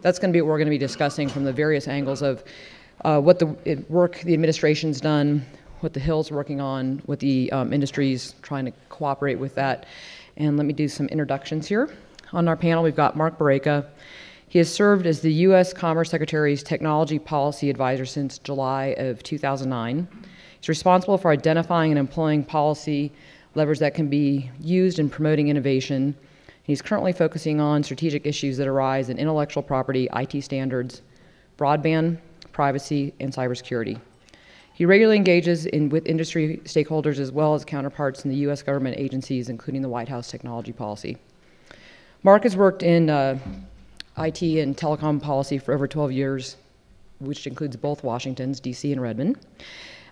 That's going to be what we're going to be discussing from the various angles of what the work the administration's done, what the Hill's working on, what the industry's trying to cooperate with that. And let me do some introductions here. On our panel, we've got Mark Berejka. He has served as the U.S. Commerce Secretary's Technology Policy Advisor since July of 2009. He's responsible for identifying and employing policy levers that can be used in promoting innovation. He's currently focusing on strategic issues that arise in intellectual property, IT standards, broadband, privacy, and cybersecurity. He regularly engages with industry stakeholders as well as counterparts in the U.S. government agencies, including the White House Technology Policy. Mark has worked in IT and telecom policy for over 12 years, which includes both Washington's, D.C. and Redmond.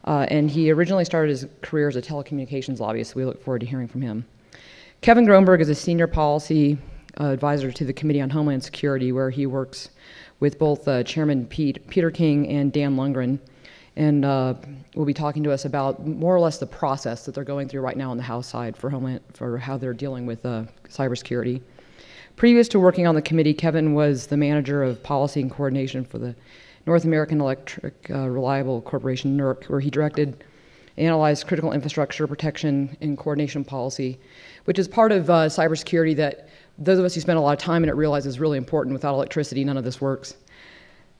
And he originally started his career as a telecommunications lobbyist, so we look forward to hearing from him. Kevin Gronberg is a senior policy advisor to the Committee on Homeland Security, where he works with both Chairman Peter King and Dan Lundgren, and will be talking to us about more or less the process that they're going through right now on the House side for Homeland, for how they're dealing with cybersecurity. Previous to working on the committee, Kevin was the manager of policy and coordination for the North American Electric Reliable Corporation, NERC, where he directed and analyzed critical infrastructure protection and coordination policy, which is part of cybersecurity that those of us who spend a lot of time in it realize is really important. Without electricity, none of this works.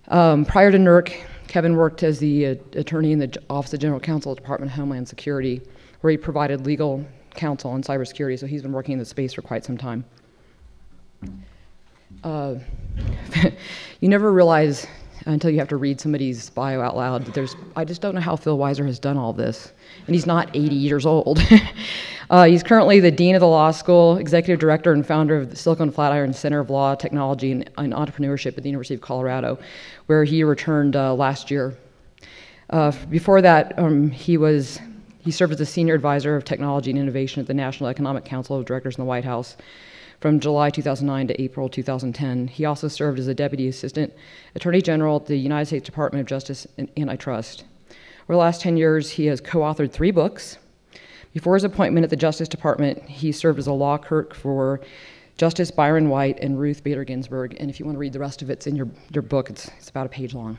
Prior to NERC, Kevin worked as the attorney in the Office of General Counsel at the Department of Homeland Security, where he provided legal counsel on cybersecurity, so he's been working in the space for quite some time. You never realize until you have to read somebody's bio out loud that I just don't know how Phil Weiser has done all this, and he's not 80 years old. He's currently the Dean of the Law School, Executive Director and founder of the Silicon Flatiron Center of Law, Technology, and Entrepreneurship at the University of Colorado, where he returned last year. Before that, he served as a Senior Advisor of Technology and Innovation at the National Economic Council of Directors in the White House from July 2009 to April 2010. He also served as a Deputy Assistant Attorney General at the United States Department of Justice and Antitrust. Over the last 10 years, he has co-authored 3 books. Before his appointment at the Justice Department, he served as a law clerk for Justice Byron White and Ruth Bader Ginsburg. And if you want to read the rest of it, it's in your book. It's about a page long.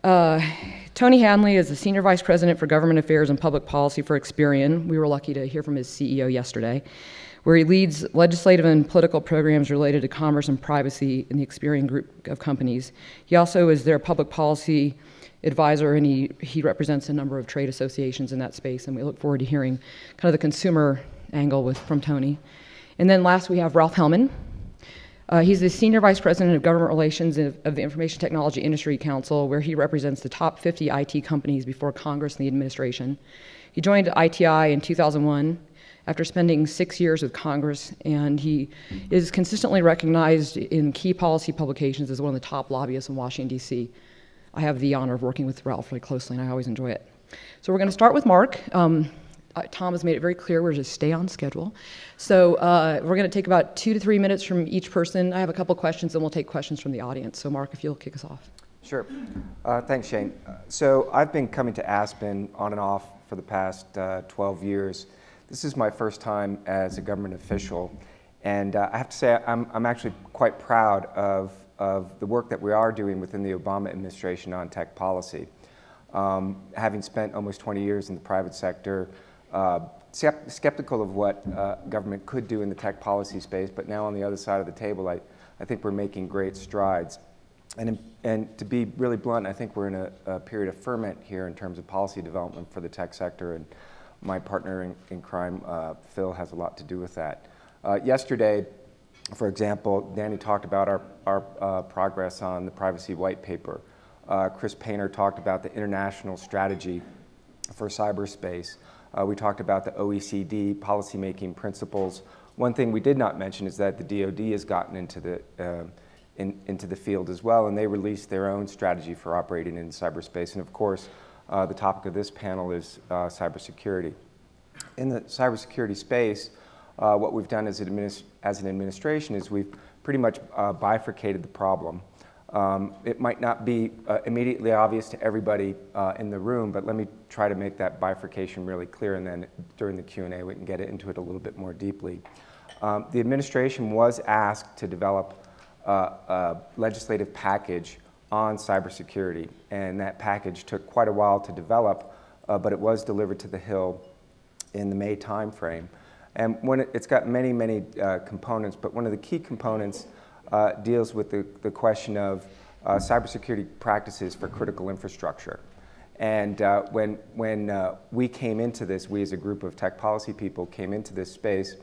Tony Hadley is the Senior Vice President for Government Affairs and Public Policy for Experian. We were lucky to hear from his CEO yesterday, where he leads legislative and political programs related to commerce and privacy in the Experian group of companies. He also is their public policy advisor, and he represents a number of trade associations in that space, and we look forward to hearing kind of the consumer angle from Tony. And then last we have Ralph Hellmann. He's the Senior Vice President of Government Relations of the Information Technology Industry Council, where he represents the top 50 IT companies before Congress and the administration. He joined ITI in 2001 after spending 6 years with Congress, and he is consistently recognized in key policy publications as one of the top lobbyists in Washington, D.C. I have the honor of working with Ralph really closely, and I always enjoy it. So we're going to start with Mark. Tom has made it very clear we're just stay on schedule. So we're going to take about 2 to 3 minutes from each person. I have a couple questions, and we'll take questions from the audience. So Mark, if you'll kick us off. Sure. Thanks, Shane. So I've been coming to Aspen on and off for the past 12 years. This is my first time as a government official, and I have to say I'm actually quite proud of the work that we are doing within the Obama administration on tech policy. Having spent almost 20 years in the private sector, skeptical of what government could do in the tech policy space, but now on the other side of the table, I think we're making great strides. And to be really blunt, I think we're in a period of ferment here in terms of policy development for the tech sector, and my partner in crime, Phil, has a lot to do with that. Yesterday, for example, Danny talked about our progress on the privacy white paper. Chris Painter talked about the international strategy for cyberspace. We talked about the OECD policymaking principles. One thing we did not mention is that the DoD has gotten into the field as well, and they released their own strategy for operating in cyberspace. And of course, the topic of this panel is cybersecurity. In the cybersecurity space, what we've done as an administration is we've pretty much bifurcated the problem. It might not be immediately obvious to everybody in the room, but let me try to make that bifurcation really clear, and then during the Q&A we can get into it a little bit more deeply. The administration was asked to develop legislative package on cybersecurity, and that package took quite a while to develop, but it was delivered to the Hill in the May timeframe. And it's got many, many components, but one of the key components deals with the question of cybersecurity practices for critical infrastructure. And when we came into this, we as a group of tech policy people came into this space,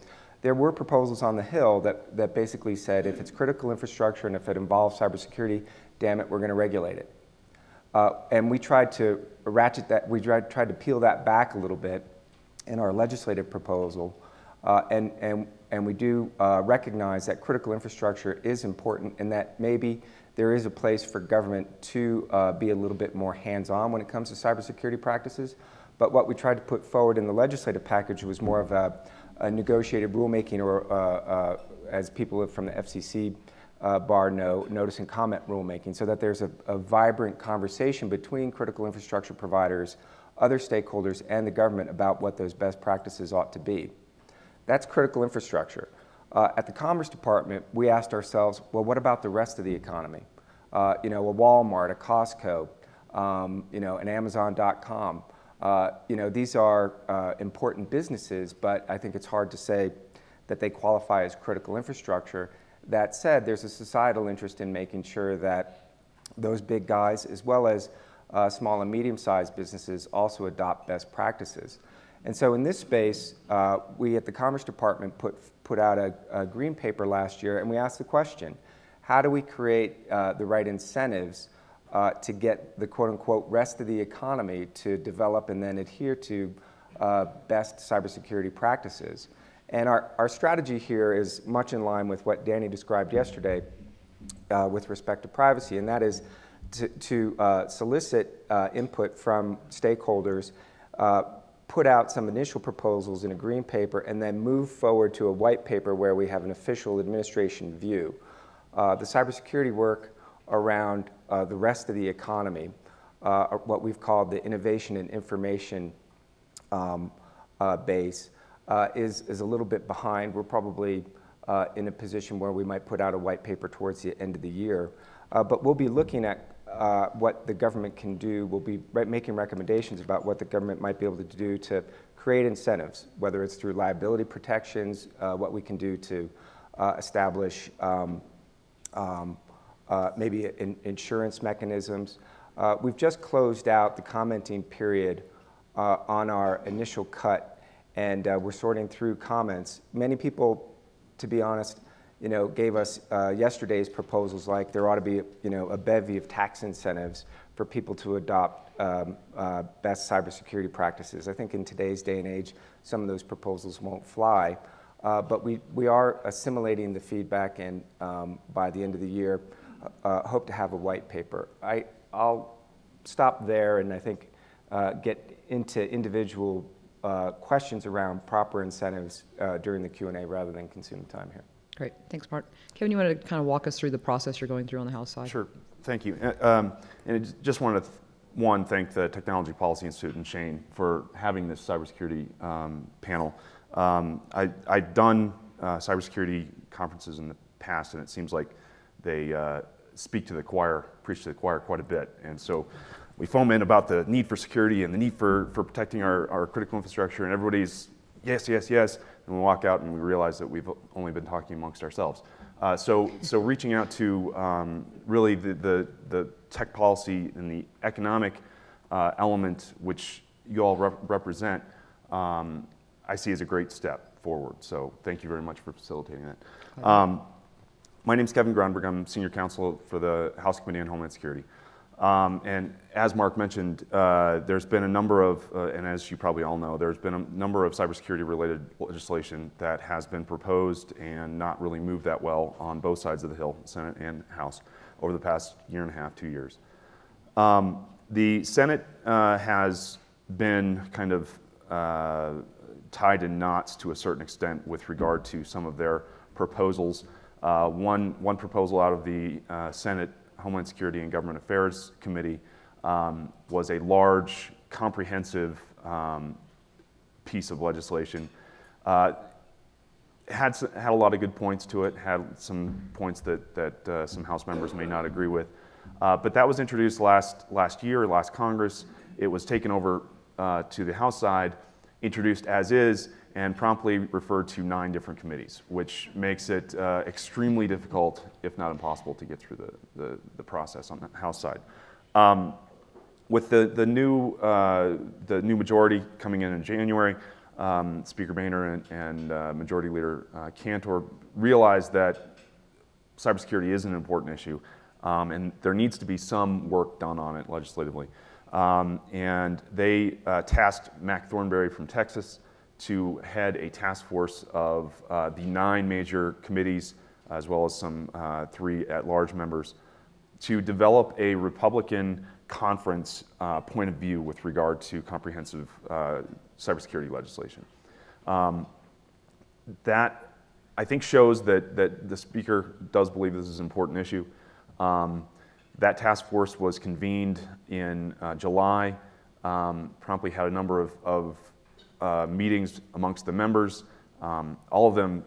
there were proposals on the Hill that basically said if it's critical infrastructure and if it involves cybersecurity, damn it, we're going to regulate it. And we tried to ratchet that, we tried to peel that back a little bit in our legislative proposal. And we do recognize that critical infrastructure is important and that maybe there is a place for government to be a little bit more hands-on when it comes to cybersecurity practices. But what we tried to put forward in the legislative package was more of a negotiated rulemaking, or as people from the FCC bar know, notice and comment rulemaking, so that there's a vibrant conversation between critical infrastructure providers, other stakeholders, and the government about what those best practices ought to be. That's critical infrastructure. At the Commerce Department, we asked ourselves, well, what about the rest of the economy? You know, a Walmart, a Costco, you know, an Amazon.com. You know, these are important businesses, but I think it's hard to say that they qualify as critical infrastructure. That said, there's a societal interest in making sure that those big guys, as well as small and medium-sized businesses, also adopt best practices. And so in this space, we at the Commerce Department put out a green paper last year, and we asked the question, how do we create the right incentives to get the quote-unquote rest of the economy to develop and then adhere to best cybersecurity practices? And our strategy here is much in line with what Danny described yesterday with respect to privacy, and that is to solicit input from stakeholders, put out some initial proposals in a green paper, and then move forward to a white paper where we have an official administration view. The cybersecurity work around the rest of the economy, what we've called the innovation and information base, is a little bit behind. We're probably in a position where we might put out a white paper towards the end of the year. But we'll be looking at what the government can do. We'll be making recommendations about what the government might be able to do to create incentives, whether it's through liability protections, what we can do to establish maybe insurance mechanisms. We've just closed out the commenting period on our initial cut, and we're sorting through comments. Many people, to be honest, you know, gave us yesterday's proposals like there ought to be, you know, a bevy of tax incentives for people to adopt best cybersecurity practices. I think in today's day and age, some of those proposals won't fly, but we are assimilating the feedback, and by the end of the year, hope to have a white paper. I'll stop there and I think get into individual questions around proper incentives during the Q&A rather than consume time here. Great, thanks, Mark. Kevin, you want to kind of walk us through the process you're going through on the House side? Sure, thank you. And I just wanted to, thank the Technology Policy Institute and Shane for having this cybersecurity panel. I've done cybersecurity conferences in the past, and it seems like they speak to the choir, preach to the choir quite a bit. And so we foment about the need for security and the need for protecting our critical infrastructure, and everybody's yes, yes, yes. And we walk out and we realize that we've only been talking amongst ourselves. So reaching out to really the tech policy and the economic element which you all represent, I see as a great step forward. So thank you very much for facilitating that. My name is Kevin Gronberg. I'm Senior Counsel for the House Committee on Homeland Security. And as Mark mentioned, there's been a number of, and as you probably all know, there's been a number of cybersecurity related legislation that has been proposed and not really moved that well on both sides of the Hill, Senate and House, over the past year and a half, 2 years. The Senate has been kind of tied in knots to a certain extent with regard to some of their proposals. One proposal out of the Senate Homeland Security and Government Affairs Committee was a large, comprehensive piece of legislation had a lot of good points to it, had some points that some House members may not agree with. But that was introduced last year, last Congress. It was taken over to the House side, introduced as is, and promptly referred to 9 different committees, which makes it extremely difficult, if not impossible, to get through the process on the House side. With the new majority coming in January, Speaker Boehner and Majority Leader Cantor realized that cybersecurity is an important issue, and there needs to be some work done on it legislatively. And they tasked Mac Thornberry from Texas to head a task force of the 9 major committees, as well as some 3 at-large members, to develop a Republican conference point of view with regard to comprehensive cybersecurity legislation. That, I think, shows that the Speaker does believe this is an important issue. That task force was convened in July, promptly had a number of meetings amongst the members. All of them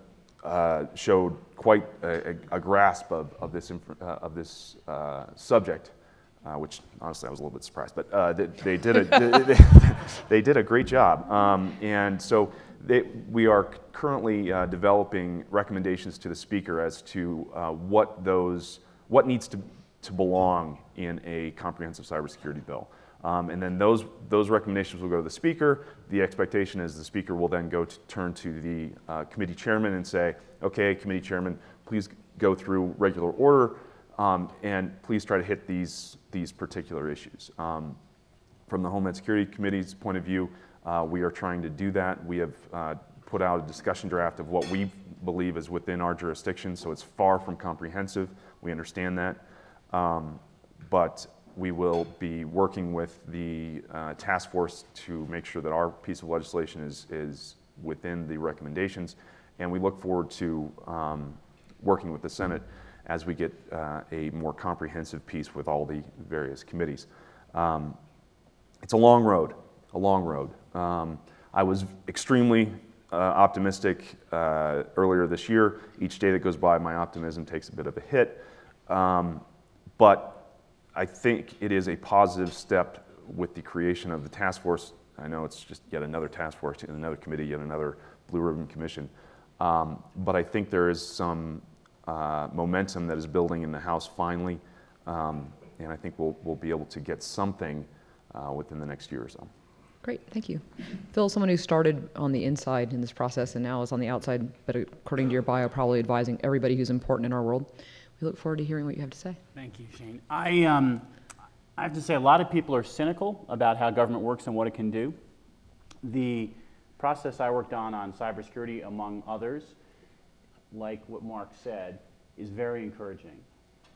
showed quite a grasp of this subject, which honestly I was a little bit surprised, but they did a great job. And so we are currently developing recommendations to the Speaker as to what needs to belong in a comprehensive cybersecurity bill. And then those recommendations will go to the Speaker. The expectation is the Speaker will then turn to the committee chairman and say, okay, committee chairman, please go through regular order and please try to hit these particular issues. From the Homeland Security Committee's point of view, we are trying to do that. We have put out a discussion draft of what we believe is within our jurisdiction, so it's far from comprehensive. We understand that. But we will be working with the task force to make sure that our piece of legislation is within the recommendations, and we look forward to working with the Senate as we get a more comprehensive piece with all the various committees. It's a long road, I was extremely optimistic earlier this year. Each day that goes by, my optimism takes a bit of a hit. But I think it is a positive step with the creation of the task force. I know it's just yet another task force, yet another committee, yet another Blue Ribbon Commission. But I think there is some momentum that is building in the House finally, and I think we'll be able to get something within the next year or so. Great, thank you. Phil, someone who started on the inside in this process and now is on the outside, but according to your bio, probably advising everybody who's important in our world. We look forward to hearing what you have to say. Thank you, Shane. I have to say a lot of people are cynical about how government works and what it can do. The process I worked on cybersecurity, among others, like what Mark said, is very encouraging.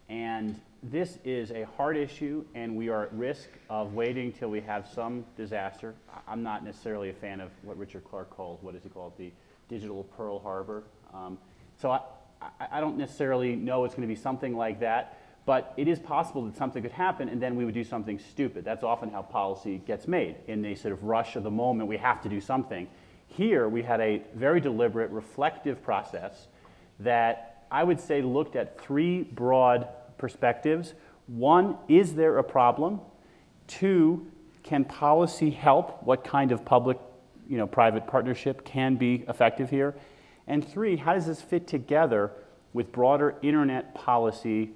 And this is a hard issue, and we are at risk of waiting till we have some disaster. I'm not necessarily a fan of what Richard Clark calls, what does he call it, the digital Pearl Harbor. So I don't necessarily know it's going to be something like that, but it is possible that something could happen and then we would do something stupid. That's often how policy gets made. In the sort of rush of the moment, we have to do something. Here, we had a very deliberate, reflective process that I would say looked at 3 broad perspectives. 1, is there a problem? 2, can policy help? What kind of public-private partnership can be effective here? And 3, how does this fit together with broader internet policy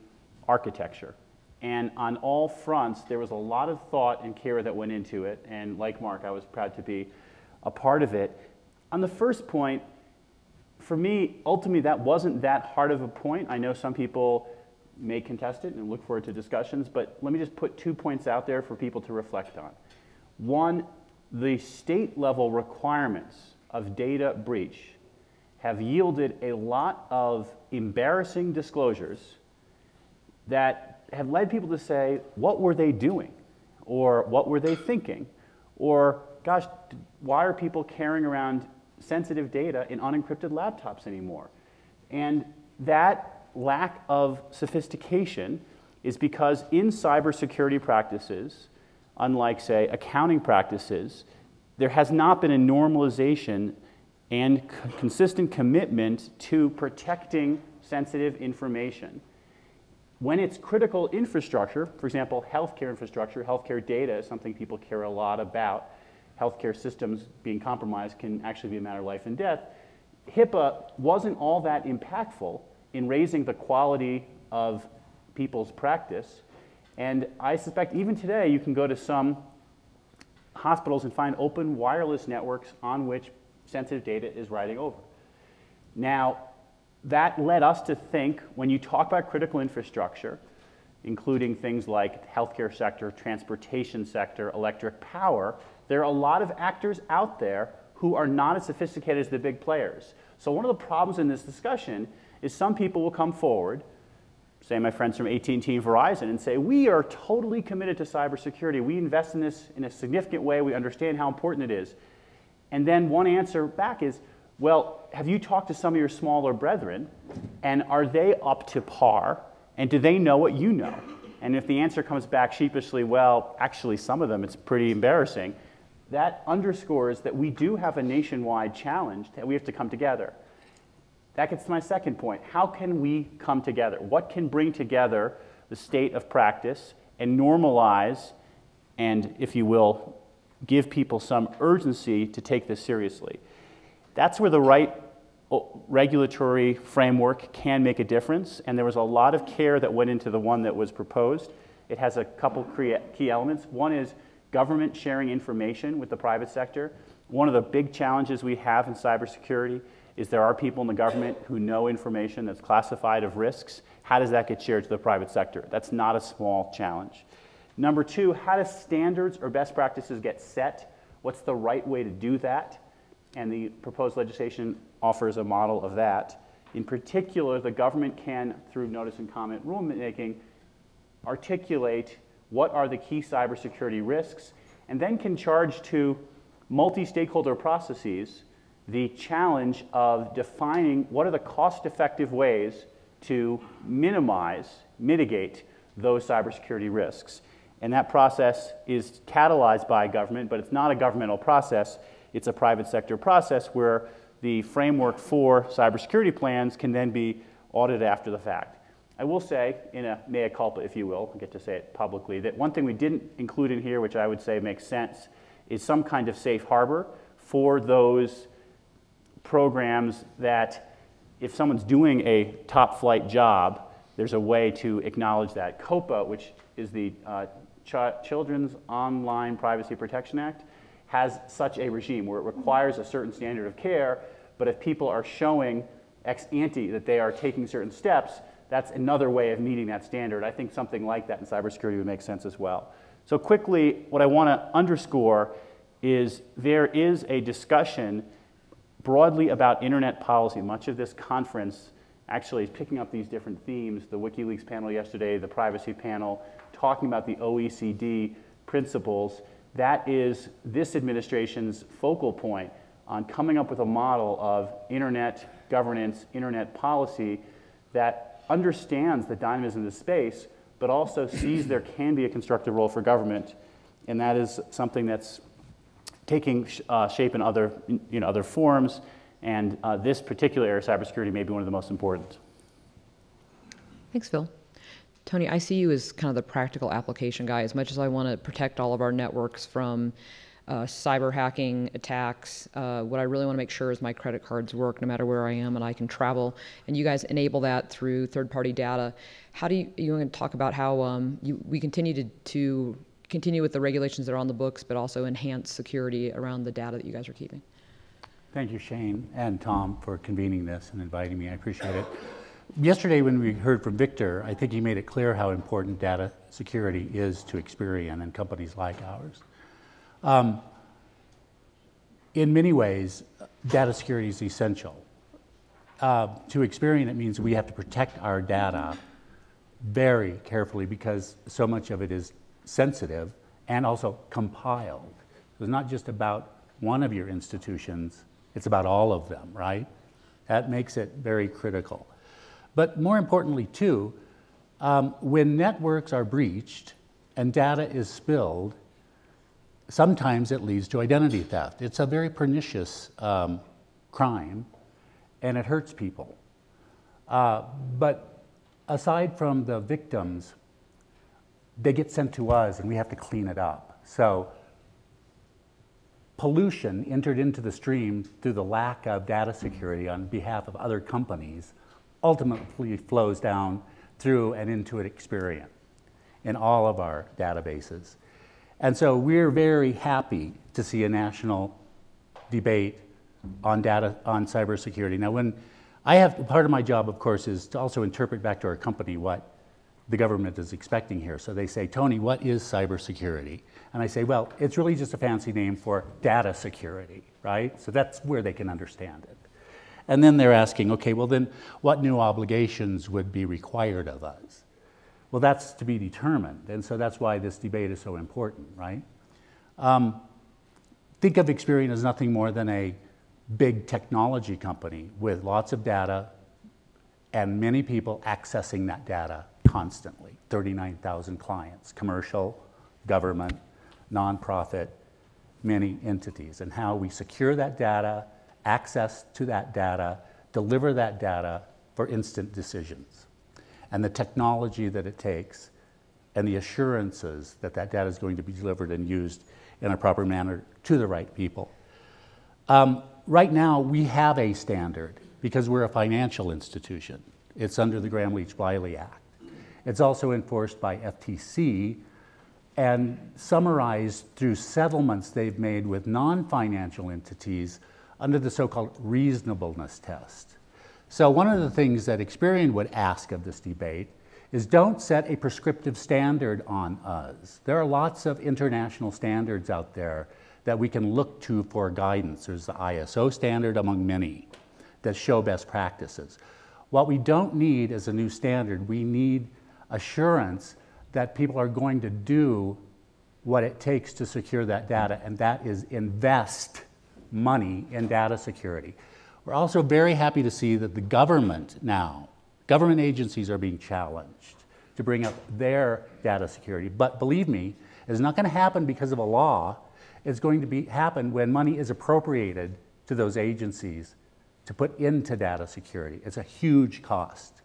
architecture? And on all fronts, there was a lot of thought and care that went into it. And like Mark, I was proud to be a part of it. On the first point, for me, ultimately, that wasn't that hard of a point. I know some people may contest it and look forward to discussions, but let me just put 2 points out there for people to reflect on. 1, the state-level requirements of data breach have yielded a lot of embarrassing disclosures that have led people to say, what were they doing? Or what were they thinking? Or, gosh, why are people carrying around sensitive data in unencrypted laptops anymore? And that lack of sophistication is because in cybersecurity practices, unlike, say, accounting practices, there has not been a normalization and consistent commitment to protecting sensitive information. When it's critical infrastructure, for example, healthcare infrastructure, healthcare data is something people care a lot about. Healthcare systems being compromised can actually be a matter of life and death. HIPAA wasn't all that impactful in raising the quality of people's practice. And I suspect even today you can go to some hospitals and find open wireless networks on which sensitive data is riding over. Now, that led us to think, when you talk about critical infrastructure, including things like healthcare sector, transportation sector, electric power, there are a lot of actors out there who are not as sophisticated as the big players. So one of the problems in this discussion is some people will come forward, say my friends from AT&T and Verizon, and say, we are totally committed to cybersecurity. We invest in this in a significant way. We understand how important it is. And then one answer back is, well, have you talked to some of your smaller brethren, and are they up to par, and do they know what you know? And if the answer comes back sheepishly, well, actually some of them, it's pretty embarrassing, that underscores that we do have a nationwide challenge that we have to come together. That gets to my second point. How can we come together? What can bring together the state of practice and normalize and, if you will, give people some urgency to take this seriously? That's where the right regulatory framework can make a difference, and there was a lot of care that went into the one that was proposed. It has a couple key elements. One is government sharing information with the private sector. One of the big challenges we have in cybersecurity is there are people in the government who know information that's classified of risks. How does that get shared to the private sector? That's not a small challenge. Number two, how do standards or best practices get set? What's the right way to do that? And the proposed legislation offers a model of that. In particular, the government can, through notice and comment rulemaking, articulate what are the key cybersecurity risks, and then can charge to multi-stakeholder processes the challenge of defining what are the cost-effective ways to mitigate those cybersecurity risks. And that process is catalyzed by government, but it's not a governmental process. It's a private sector process where the framework for cybersecurity plans can then be audited after the fact. I will say, in a mea culpa, if you will, I get to say it publicly, that one thing we didn't include in here, which I would say makes sense, is some kind of safe harbor for those programs that if someone's doing a top flight job, there's a way to acknowledge that. COPA, which is the Children's Online Privacy Protection Act, has such a regime where it requires a certain standard of care, but if people are showing ex ante that they are taking certain steps, that's another way of meeting that standard. I think something like that in cybersecurity would make sense as well. So quickly, what I want to underscore is there is a discussion broadly about internet policy. Much of this conference actually is picking up these different themes. The WikiLeaks panel yesterday, the privacy panel, talking about the OECD principles. That is this administration's focal point on coming up with a model of internet governance, internet policy that understands the dynamism of the space, but also sees there can be a constructive role for government. And that is something that's taking shape in other forms. And this particular area of cybersecurity may be one of the most important. Thanks, Phil. Tony, I see you as kind of the practical application guy. As much as I want to protect all of our networks from cyber hacking attacks, what I really want to make sure is my credit cards work no matter where I am and I can travel. And you guys enable that through third-party data. How do you want to talk about how we continue to continue with the regulations that are on the books, but also enhance security around the data that you guys are keeping? Thank you, Shane and Tom, for convening this and inviting me. I appreciate it. Yesterday, when we heard from Victor, I think he made it clear how important data security is to Experian and companies like ours. In many ways, data security is essential. To Experian, it means we have to protect our data very carefully because so much of it is sensitive and also compiled. So it's not just about one of your institutions, it's about all of them, right? That makes it very critical. But more importantly, too, when networks are breached and data is spilled, sometimes it leads to identity theft. It's a very pernicious crime, and it hurts people. But aside from the victims, they get sent to us and we have to clean it up. So pollution entered into the stream through the lack of data security on behalf of other companies ultimately flows down through and into an Experian in all of our databases. And so we're very happy to see a national debate on cybersecurity. Now, part of my job, of course, is to also interpret back to our company what the government is expecting here. So they say, Tony, what is cybersecurity? And I say, well, it's really just a fancy name for data security, right? So that's where they can understand it. And then they're asking, okay, well then what new obligations would be required of us? Well, that's to be determined. And so that's why this debate is so important, right? Think of Experian as nothing more than a big technology company with lots of data and many people accessing that data constantly. 39,000 clients, commercial, government, nonprofit, many entities, and how we secure that data, access to that data, deliver that data for instant decisions, and the technology that it takes, and the assurances that that data is going to be delivered and used in a proper manner to the right people. Right now, we have a standard because we're a financial institution. It's under the Gramm-Leach-Bliley Act. It's also enforced by FTC and summarized through settlements they've made with non-financial entities under the so-called reasonableness test. So one of the things that Experian would ask of this debate is don't set a prescriptive standard on us. There are lots of international standards out there that we can look to for guidance. There's the ISO standard among many that show best practices. What we don't need is a new standard. We need assurance that people are going to do what it takes to secure that data, and that is invest money in data security. We're also very happy to see that the government now, government agencies are being challenged to bring up their data security. But believe me, it's not going to happen because of a law. It's going to happen when money is appropriated to those agencies to put into data security. It's a huge cost.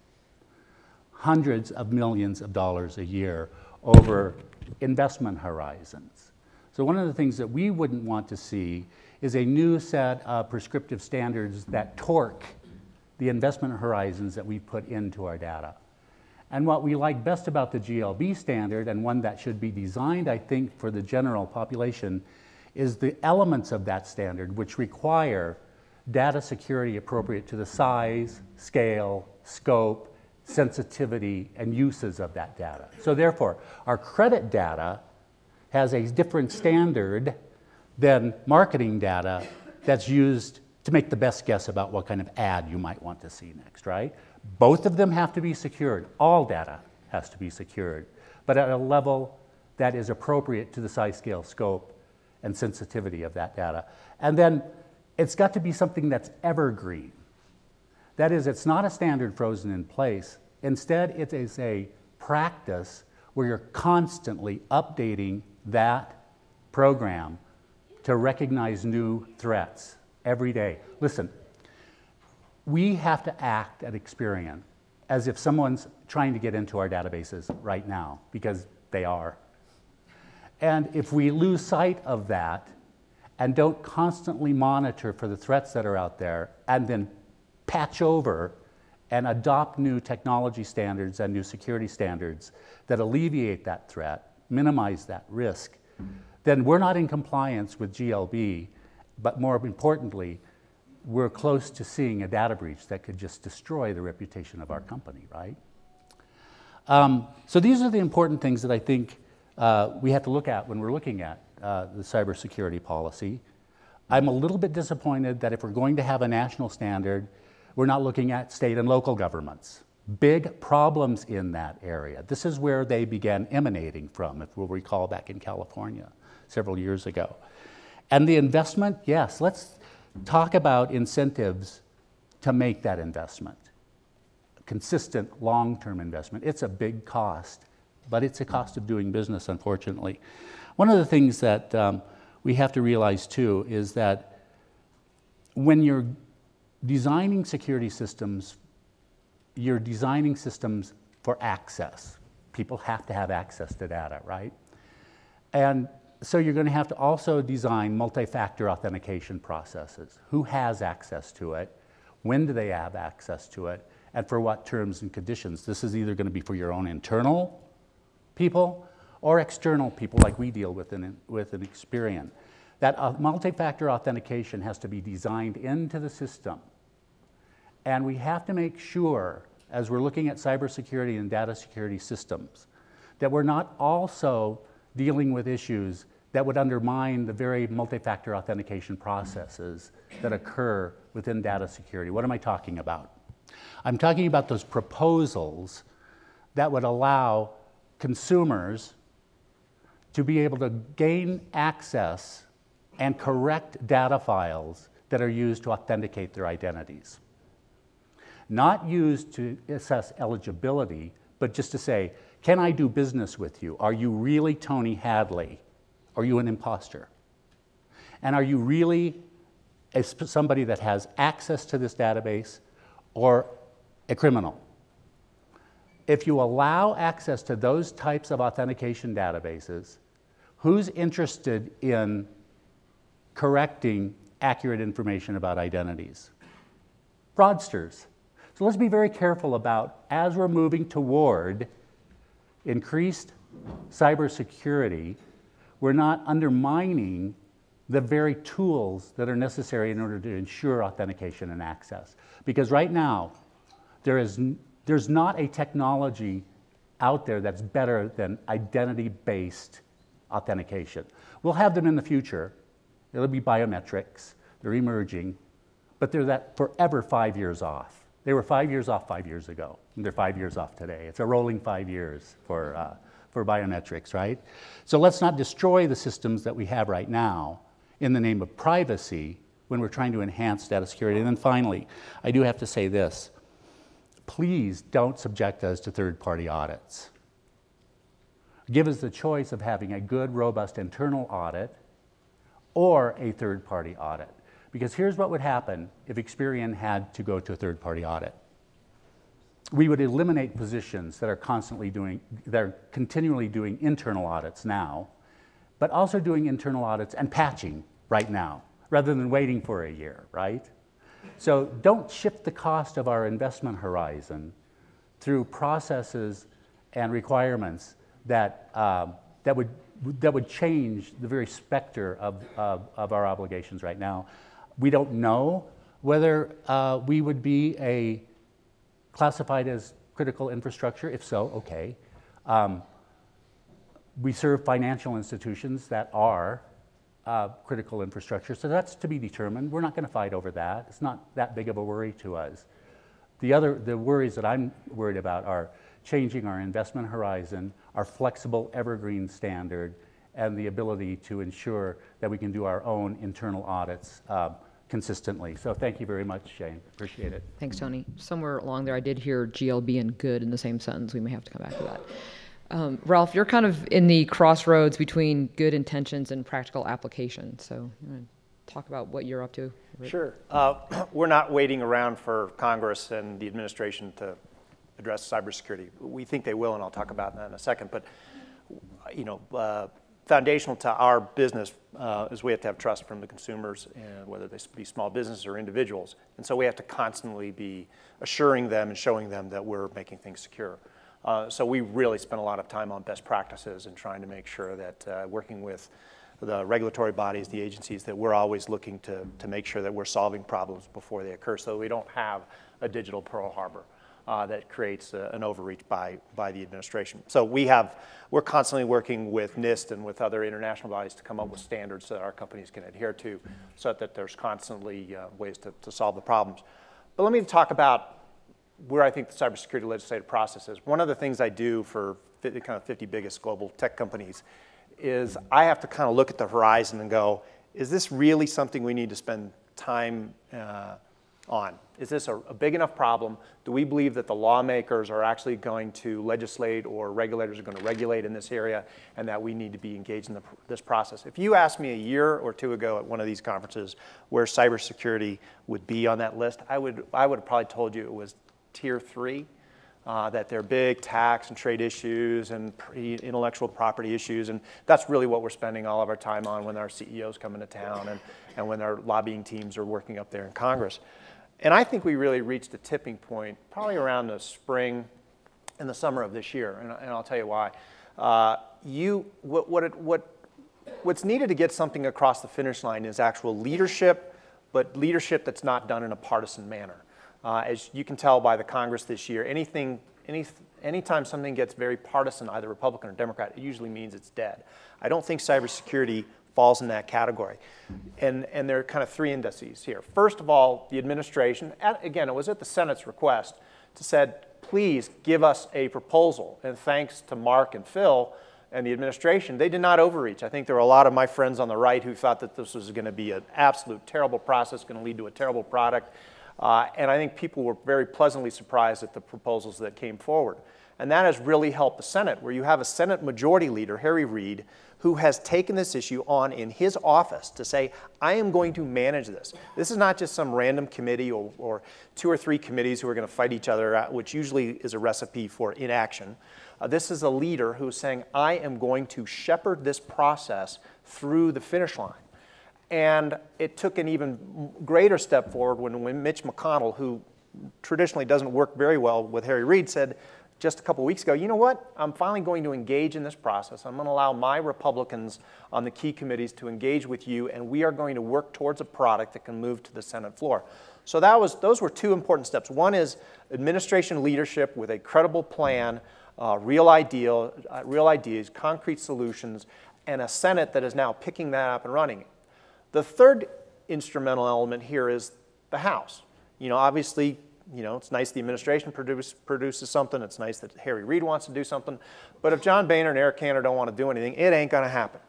Hundreds of millions of dollars a year over investment horizons. So one of the things that we wouldn't want to see is a new set of prescriptive standards that torque the investment horizons that we put into our data. And what we like best about the GLB standard, and one that should be designed, I think, for the general population, is the elements of that standard which require data security appropriate to the size, scale, scope, sensitivity, and uses of that data. So therefore, our credit data has a different standard than marketing data that's used to make the best guess about what kind of ad you might want to see next, right? Both of them have to be secured. All data has to be secured, but at a level that is appropriate to the size, scale, scope, and sensitivity of that data. And then it's got to be something that's evergreen. That is, it's not a standard frozen in place. Instead, it is a practice where you're constantly updating that program to recognize new threats every day. Listen, we have to act at Experian as if someone's trying to get into our databases right now, because they are. And if we lose sight of that and don't constantly monitor for the threats that are out there and then patch over and adopt new technology standards and new security standards that alleviate that threat, minimize that risk, then we're not in compliance with GLB, but more importantly, we're close to seeing a data breach that could just destroy the reputation of our company, right? So these are the important things that I think we have to look at when we're looking at the cybersecurity policy. I'm a little bit disappointed that if we're going to have a national standard, we're not looking at state and local governments. Big problems in that area. This is where they began emanating from, if we'll recall, back in California several years ago. And the investment, yes, let's talk about incentives to make that investment. Consistent long-term investment. It's a big cost, but it's a cost of doing business, unfortunately. One of the things that we have to realize too is that when you're designing security systems, you're designing systems for access. People have to have access to data, right? And so you're going to have to also design multi-factor authentication processes. Who has access to it? When do they have access to it? And for what terms and conditions? This is either going to be for your own internal people or external people like we deal with in Experian. That multi-factor authentication has to be designed into the system. And we have to make sure, as we're looking at cybersecurity and data security systems, that we're not also dealing with issues that would undermine the very multi-factor authentication processes that occur within data security. What am I talking about? I'm talking about those proposals that would allow consumers to be able to gain access and correct data files that are used to authenticate their identities. Not used to assess eligibility, but just to say, can I do business with you? Are you really Tony Hadley? Are you an imposter? And are you really somebody that has access to this database or a criminal? If you allow access to those types of authentication databases, who's interested in correcting accurate information about identities? Fraudsters. So let's be very careful about, as we're moving toward increased cybersecurity, we're not undermining the very tools that are necessary in order to ensure authentication and access. Because right now, there's not a technology out there that's better than identity-based authentication. We'll have them in the future. It'll be biometrics. They're emerging, but they're that forever 5 years off. They were 5 years off 5 years ago, and they're 5 years off today. It's a rolling 5 years for biometrics, right? So let's not destroy the systems that we have right now in the name of privacy when we're trying to enhance data security. And then finally, I do have to say this. Please don't subject us to third-party audits. Give us the choice of having a good, robust internal audit or a third-party audit. Because here's what would happen if Experian had to go to a third-party audit. We would eliminate positions that are continually doing internal audits now, but also doing internal audits and patching right now, rather than waiting for a year, right? So don't shift the cost of our investment horizon through processes and requirements that would change the very specter of our obligations right now. We don't know whether we would be classified as critical infrastructure. If so, okay. We serve financial institutions that are critical infrastructure, so that's to be determined. We're not going to fight over that. It's not that big of a worry to us. The worries that I'm worried about are changing our investment horizon, our flexible evergreen standard, and the ability to ensure that we can do our own internal audits consistently. So thank you very much, Shane. Appreciate it. Thanks, Tony. Somewhere along there, I did hear GLB and good in the same sentence. We may have to come back to that. Ralph, you're kind of in the crossroads between good intentions and practical application. So you want to talk about what you're up to? Sure. We're not waiting around for Congress and the administration to address cybersecurity. We think they will, and I'll talk about that in a second. But foundational to our business is we have to have trust from the consumers, whether they be small businesses or individuals. And so we have to constantly be assuring them and showing them that we're making things secure. So we really spend a lot of time on best practices and trying to make sure that working with the regulatory bodies, the agencies, that we're always looking to make sure that we're solving problems before they occur so we don't have a digital Pearl Harbor that creates an overreach by the administration. So we're constantly working with NIST and with other international bodies to come up with standards that our companies can adhere to so that there's constantly ways to solve the problems. But let me talk about where I think the cybersecurity legislative process is. One of the things I do for the kind of 50 biggest global tech companies is I have to kind of look at the horizon and go, is this really something we need to spend time on? Is this a big enough problem? Do we believe that the lawmakers are actually going to legislate or regulators are going to regulate in this area and that we need to be engaged in this process? If you asked me a year or two ago at one of these conferences where cybersecurity would be on that list, I would have probably told you it was tier 3. That they're big tax and trade issues and intellectual property issues, and that's really what we're spending all of our time on when our CEOs come into town and when our lobbying teams are working up there in Congress. And I think we really reached a tipping point probably around the spring and the summer of this year, and I'll tell you why. What's needed to get something across the finish line is actual leadership, but leadership that's not done in a partisan manner. As you can tell by the Congress this year, anytime something gets very partisan, either Republican or Democrat, it usually means it's dead. I don't think cybersecurity falls in that category. And there are kind of 3 indices here. First of all, the administration, again, it was at the Senate's request, said, please give us a proposal. And thanks to Mark and Phil and the administration, they did not overreach. I think there were a lot of my friends on the right who thought that this was going to be an absolute terrible process, going to lead to a terrible product. And I think people were very pleasantly surprised at the proposals that came forward. And that has really helped the Senate, where you have a Senate Majority Leader, Harry Reid, who has taken this issue on in his office to say, I am going to manage this. This is not just some random committee or 2 or 3 committees who are going to fight each other out, which usually is a recipe for inaction. This is a leader who is saying, I am going to shepherd this process through the finish line. And it took an even greater step forward when Mitch McConnell, who traditionally doesn't work very well with Harry Reid, said just a couple weeks ago, you know what, I'm finally going to engage in this process. I'm going to allow my Republicans on the key committees to engage with you, and we are going to work towards a product that can move to the Senate floor. So those were 2 important steps. One is administration leadership with a credible plan, real ideas, concrete solutions, and a Senate that is now picking that up and running. The third instrumental element here is the House. Obviously, it's nice the administration produces something. It's nice that Harry Reid wants to do something. But if John Boehner and Eric Cantor don't want to do anything, it ain't going to happen.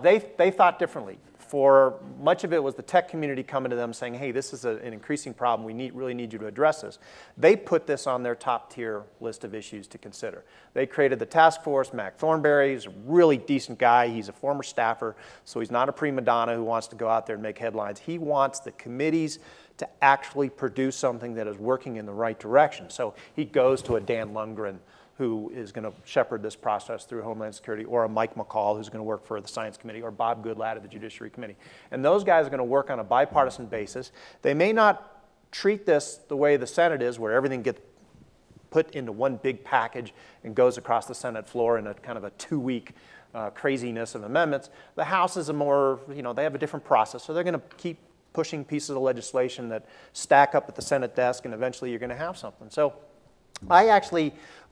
They thought differently. For much of it was the tech community coming to them saying, hey, this is an increasing problem. We really need you to address this. They put this on their top tier list of issues to consider. They created the task force. Mac Thornberry is a really decent guy. He's a former staffer, so he's not a prima donna who wants to go out there and make headlines. He wants the committees to actually produce something that is working in the right direction. So he goes to a Dan Lundgren, who is going to shepherd this process through Homeland Security, or a Mike McCall, who's going to work for the Science Committee, or Bob Goodlatte of the Judiciary Committee. And those guys are going to work on a bipartisan basis. They may not treat this the way the Senate is, where everything gets put into one big package and goes across the Senate floor in a kind of a 2-week craziness of amendments. The House is a more, they have a different process, so they're going to keep pushing pieces of legislation that stack up at the Senate desk, and eventually you're going to have something. So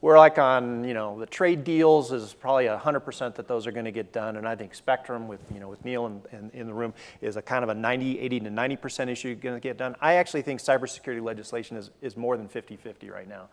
we're like on, the trade deals is probably 100% that those are going to get done, and I think Spectrum with Neil in the room is a kind of a 80 to 90% issue going to get done. I actually think cybersecurity legislation is more than 50-50 right now.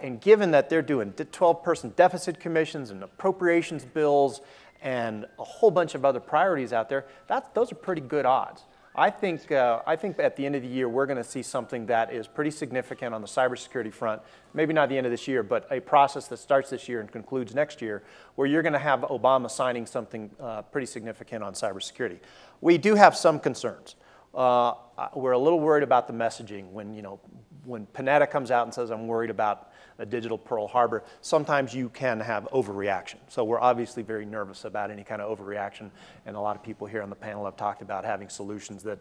And given that they're doing 12-person deficit commissions and appropriations bills and a whole bunch of other priorities out there, those are pretty good odds. I think at the end of the year, we're going to see something that is pretty significant on the cybersecurity front, maybe not the end of this year, but a process that starts this year and concludes next year, where you're going to have Obama signing something pretty significant on cybersecurity. We do have some concerns. We're a little worried about the messaging. When Panetta comes out and says, I'm worried about a digital Pearl Harbor, sometimes you can have overreaction. So we're obviously very nervous about any kind of overreaction, and a lot of people here on the panel have talked about having solutions that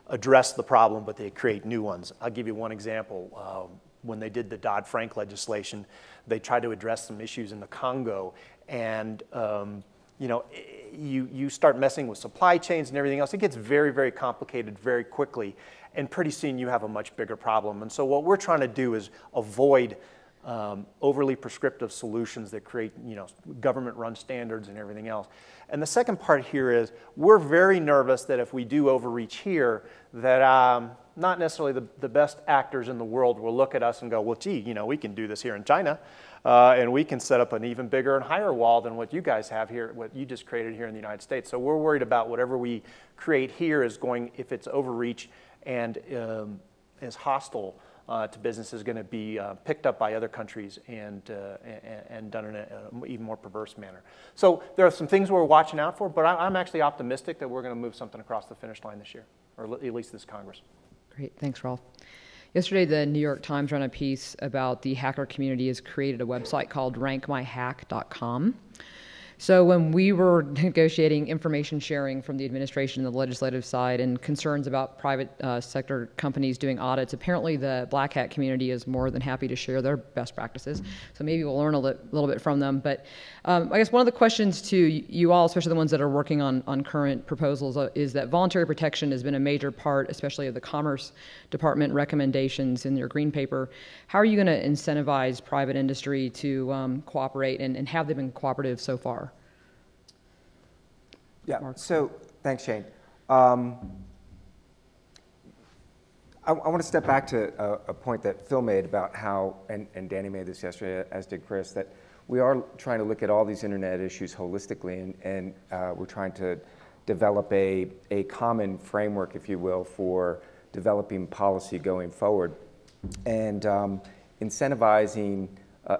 address the problem, but they create new ones. I'll give you one example. When they did the Dodd-Frank legislation, they tried to address some issues in the Congo, and you start messing with supply chains and everything else. It gets very, very complicated very quickly, and pretty soon you have a much bigger problem. And so what we're trying to do is avoid overly prescriptive solutions that create government-run standards and everything else. And the second part here is we're very nervous that if we do overreach here, that not necessarily the best actors in the world will look at us and go, well, gee, we can do this here in China, and we can set up an even bigger and higher wall than what you guys have here, what you just created here in the United States. So we're worried about whatever we create here is going, if it's overreach, and is hostile to business is going to be picked up by other countries and done in an even more perverse manner. So there are some things we're watching out for, but I'm actually optimistic that we're going to move something across the finish line this year, or at least this Congress. Great, thanks, Rolf. Yesterday, the New York Times ran a piece about the hacker community has created a website called rankmyhack.com. So when we were negotiating information sharing from the administration and the legislative side and concerns about private sector companies doing audits, apparently the Black Hat community is more than happy to share their best practices. So maybe we'll learn a little bit from them. But I guess one of the questions to you all, especially the ones that are working on current proposals, is that voluntary protection has been a major part, especially of the Commerce Department recommendations in your green paper. How are you going to incentivize private industry to cooperate, and have they been cooperative so far? Yeah, so thanks, Shane. I want to step back to a point that Phil made about how, and Danny made this yesterday, as did Chris, that we are trying to look at all these internet issues holistically, and we're trying to develop a common framework, if you will, for developing policy going forward, and incentivizing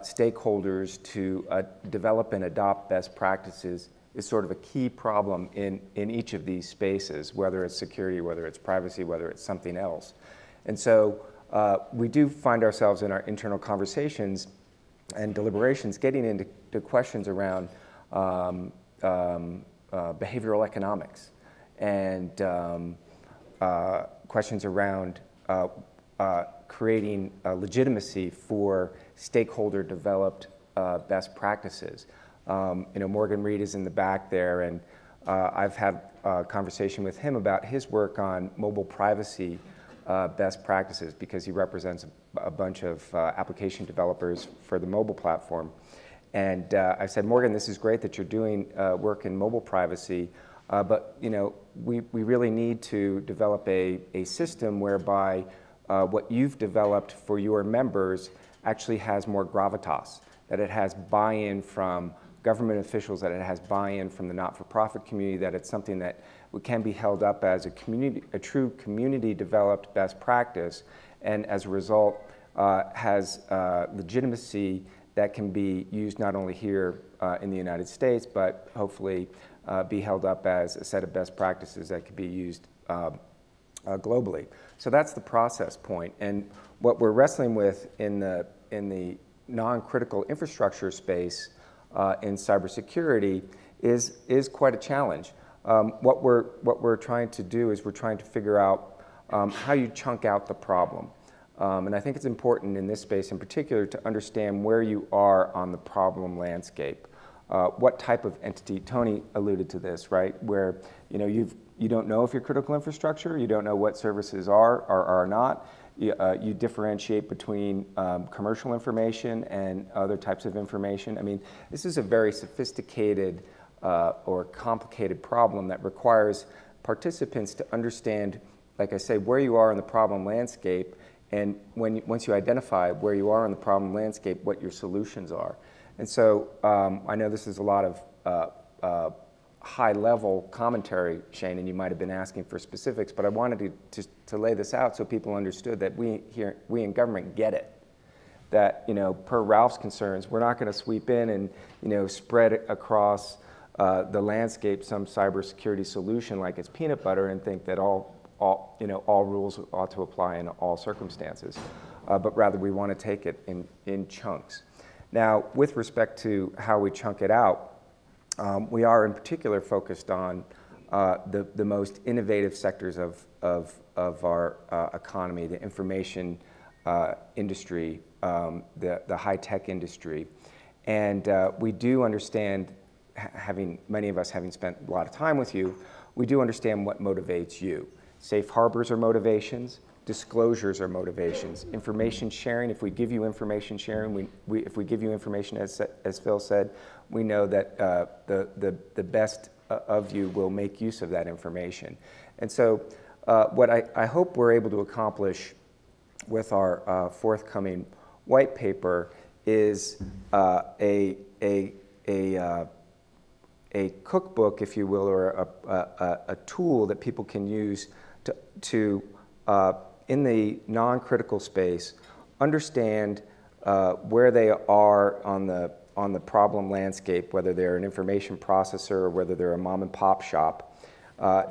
stakeholders to develop and adopt best practices is sort of a key problem in each of these spaces, whether it's security, whether it's privacy, whether it's something else. And so we do find ourselves in our internal conversations and deliberations getting into questions around behavioral economics and questions around creating legitimacy for stakeholder-developed best practices. Morgan Reed is in the back there, and I've had a conversation with him about his work on mobile privacy best practices, because he represents a bunch of application developers for the mobile platform. And I said, Morgan, this is great that you're doing work in mobile privacy, but we really need to develop a system whereby what you've developed for your members actually has more gravitas, that it has buy-in from government officials, that it has buy-in from the not-for-profit community, that it's something that can be held up as a true community-developed best practice, and as a result has legitimacy that can be used not only here in the United States, but hopefully be held up as a set of best practices that could be used globally. So that's the process point. And what we're wrestling with in the non-critical infrastructure space in cybersecurity is quite a challenge. What we're trying to do is we're trying to figure out how you chunk out the problem. And I think it's important in this space in particular to understand where you are on the problem landscape. What type of entity, Tony alluded to this, right? Where you don't know if you're critical infrastructure, you don't know what services are or are not. You differentiate between commercial information and other types of information. I mean, this is a very sophisticated or complicated problem that requires participants to understand, like I say, where you are in the problem landscape, and once you identify where you are in the problem landscape, what your solutions are. And so I know this is a lot of high-level commentary, Shane, and you might have been asking for specifics, but I wanted to lay this out so people understood that we in government get it. That, per Ralph's concerns, we're not going to sweep in and, spread across the landscape some cybersecurity solution like it's peanut butter and think that all rules ought to apply in all circumstances. But rather we want to take it in chunks. Now, with respect to how we chunk it out, we are in particular focused on the most innovative sectors of our economy, the information industry, the high-tech industry. And we do understand, many of us having spent a lot of time with you, we do understand what motivates you. Safe harbors are motivations. Disclosures are motivations. Information sharing, if we give you information sharing, if we give you information, as Phil said, we know that the best of you will make use of that information. And so what I hope we're able to accomplish with our forthcoming white paper is a cookbook, if you will, or a tool that people can use to in the non-critical space understand where they are on the problem landscape, whether they're an information processor or whether they're a mom and pop shop.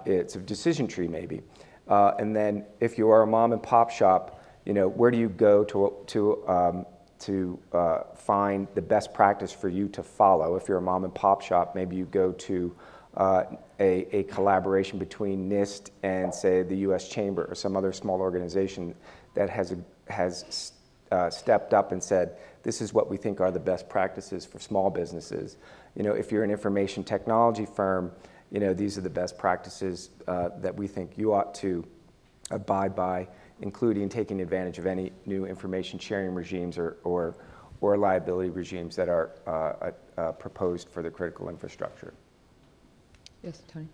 It's a decision tree maybe. And then if you are a mom and pop shop, where do you go to find the best practice for you to follow? If you're a mom and pop shop, maybe you go to a collaboration between NIST and, say, the U.S. Chamber or some other small organization that has stepped up and said, this is what we think are the best practices for small businesses. If you're an information technology firm, these are the best practices that we think you ought to abide by, including taking advantage of any new information sharing regimes or liability regimes that are proposed for the critical infrastructure. Yes, Tony?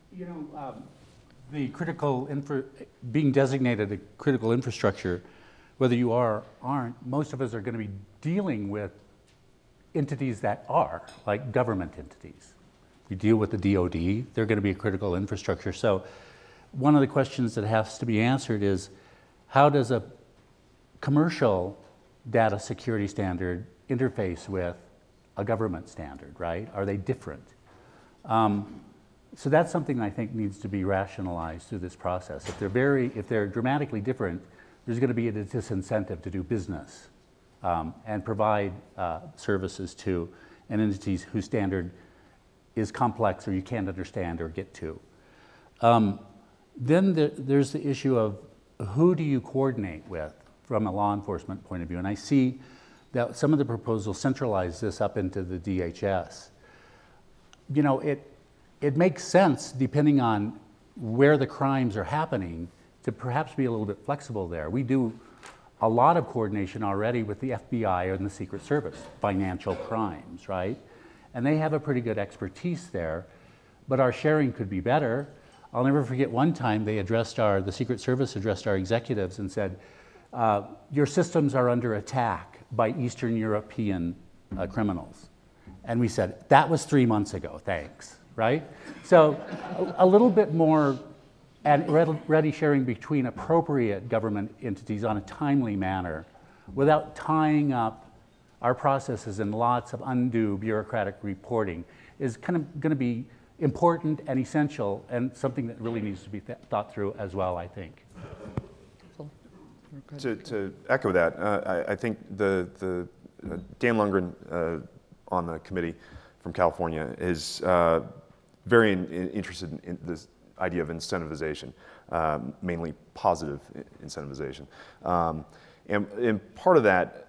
The being designated a critical infrastructure, whether you are or aren't, most of us are going to be dealing with entities that are, like government entities. We deal with the DoD, they're going to be a critical infrastructure. So one of the questions that has to be answered is, how does a commercial data security standard interface with a government standard, right? Are they different? So that's something I think needs to be rationalized through this process. If they're dramatically different, there's going to be a disincentive to do business and provide services to entities whose standard is complex or you can't understand or get to. Then there's the issue of who do you coordinate with from a law enforcement point of view? And I see that some of the proposals centralize this up into the DHS. It makes sense, depending on where the crimes are happening, to perhaps be a little bit flexible there. We do a lot of coordination already with the FBI and the Secret Service, financial crimes, right? And they have a pretty good expertise there, but our sharing could be better. I'll never forget one time the Secret Service addressed our executives and said, your systems are under attack by Eastern European criminals. And we said, that was 3 months ago, thanks, right? So a little bit more and ready sharing between appropriate government entities on a timely manner without tying up our processes in lots of undue bureaucratic reporting is kind of going to be important and essential and something that really needs to be thought through as well, I think. To echo that, I think the Dan Lundgren on the committee from California is very interested in this idea of incentivization, mainly positive incentivization. And part of that,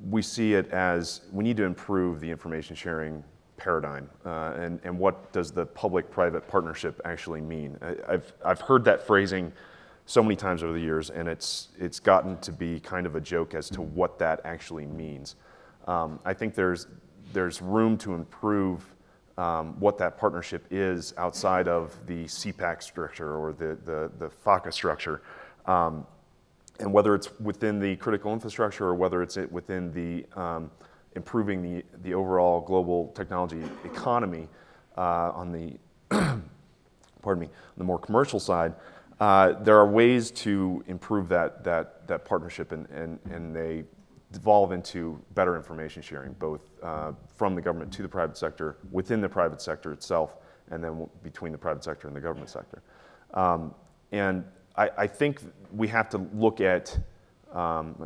we see it as we need to improve the information sharing paradigm, and what does the public-private partnership actually mean? I've heard that phrasing so many times over the years, and it's gotten to be kind of a joke as to what that actually means. I think there's room to improve what that partnership is outside of the CPAC structure or the FACA structure. And whether it's within the critical infrastructure or whether it's within the improving the overall global technology economy on the pardon me, on the more commercial side, there are ways to improve that partnership, and they devolve into better information sharing, both from the government to the private sector, within the private sector itself, and then between the private sector and the government sector. And I think we have to look at,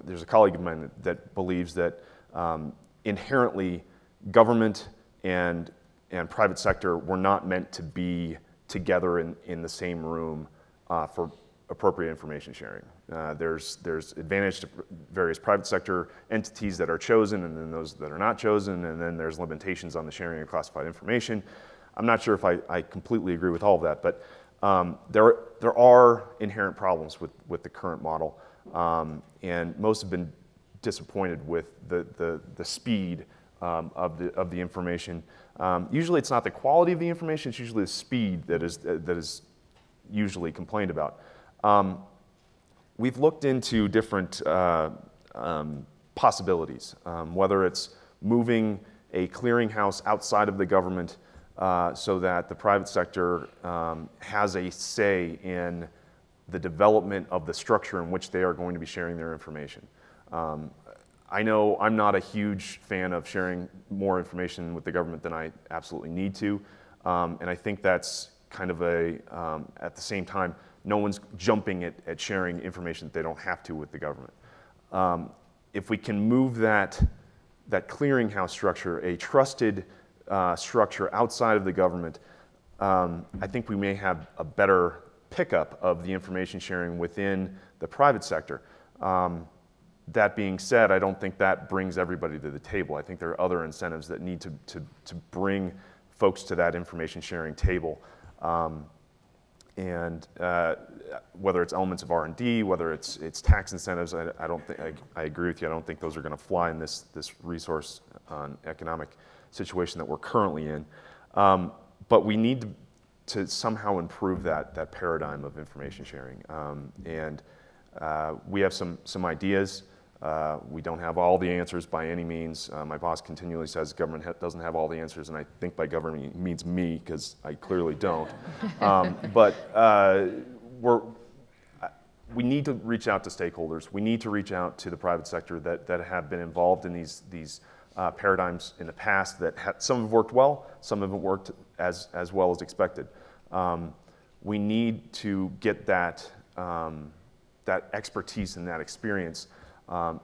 there's a colleague of mine that believes that inherently government and private sector were not meant to be together in the same room for appropriate information sharing. There's advantage to various private sector entities that are chosen, and then those that are not chosen, and then there's limitations on the sharing of classified information. I'm not sure if I completely agree with all of that, but there are inherent problems with the current model, and most have been disappointed with the speed of the information. Usually it's not the quality of the information, it's usually the speed that is usually complained about. We've looked into different possibilities, whether it's moving a clearinghouse outside of the government so that the private sector has a say in the development of the structure in which they are going to be sharing their information. I know I'm not a huge fan of sharing more information with the government than I absolutely need to, and I think that's kind of at the same time, no one's jumping at sharing information that they don't have to with the government. If we can move that clearinghouse structure, a trusted structure outside of the government, I think we may have a better pickup of the information sharing within the private sector. That being said, I don't think that brings everybody to the table. I think there are other incentives that need to bring folks to that information sharing table. Whether it's elements of R&D, whether it's tax incentives, I don't think, I agree with you, I don't think those are going to fly in this resource economic situation that we're currently in. But we need to somehow improve that paradigm of information sharing. We have some ideas. We don't have all the answers by any means. My boss continually says government doesn't have all the answers, and I think by government he means me, because I clearly don't. We need to reach out to stakeholders. We need to reach out to the private sector that have been involved in these paradigms in the past that some have worked well, some haven't worked as well as expected. We need to get that expertise and that experience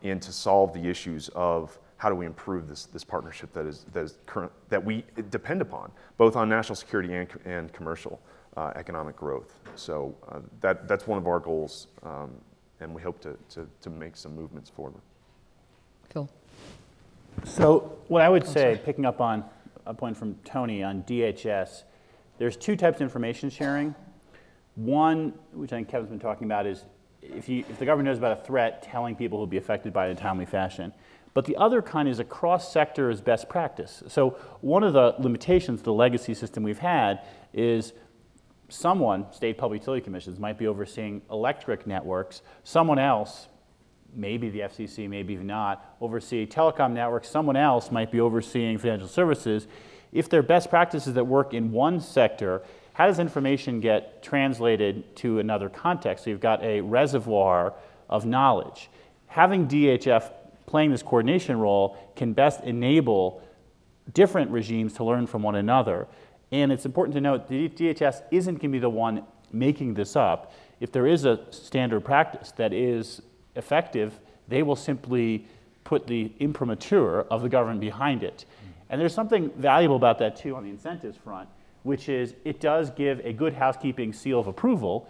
in to solve the issues of how do we improve this partnership that we depend upon, both on national security and commercial economic growth. So that's one of our goals, and we hope to make some movements forward. Phil. So what I would say, picking up on a point from Tony on DHS, there's two types of information sharing. One, which I think Kevin's been talking about, is if the government knows about a threat, telling people who will be affected by it in a timely fashion. But the other kind is a cross-sector as best practice. So one of the limitations of the legacy system we've had is someone, state public utility commissions, might be overseeing electric networks. Someone else, maybe the FCC, maybe not, oversee telecom networks. Someone else might be overseeing financial services. If there are best practices that work in one sector, how does information get translated to another context? So you've got a reservoir of knowledge. Having DHF playing this coordination role can best enable different regimes to learn from one another. And it's important to note that DHS isn't going to be the one making this up. If there is a standard practice that is effective, they will simply put the imprimatur of the government behind it. And there's something valuable about that too on the incentives front, which is it does give a good housekeeping seal of approval